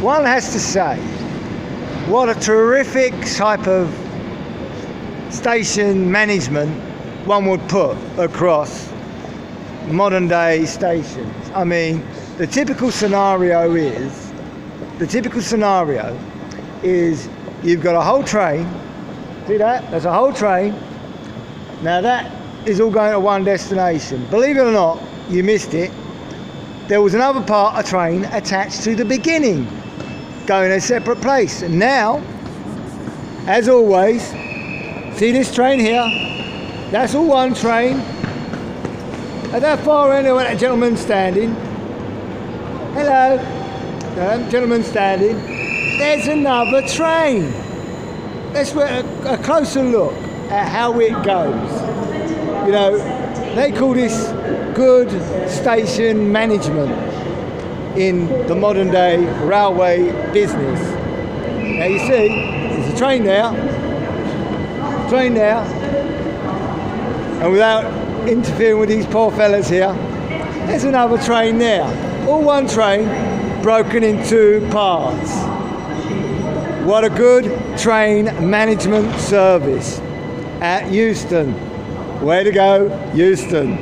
one has to say, what a terrific type of station management one would put across modern day stations. I mean, the typical scenario is you've got a whole train. See that? There's a whole train. Now that is all going to one destination. Believe it or not, you missed it. There was another part of train attached to the beginning, going a separate place. And now, as always, see this train here? That's all one train. At that far end, where that gentleman standing. Hello, gentleman standing. There's another train. Let's get a closer look at how it goes. You know, they call this good station management in the modern day railway business. Now you see, there's a train there, and without interfering with these poor fellas here, there's another train there. All one train broken in two parts. What a good train management service at Euston. Way to go, Euston.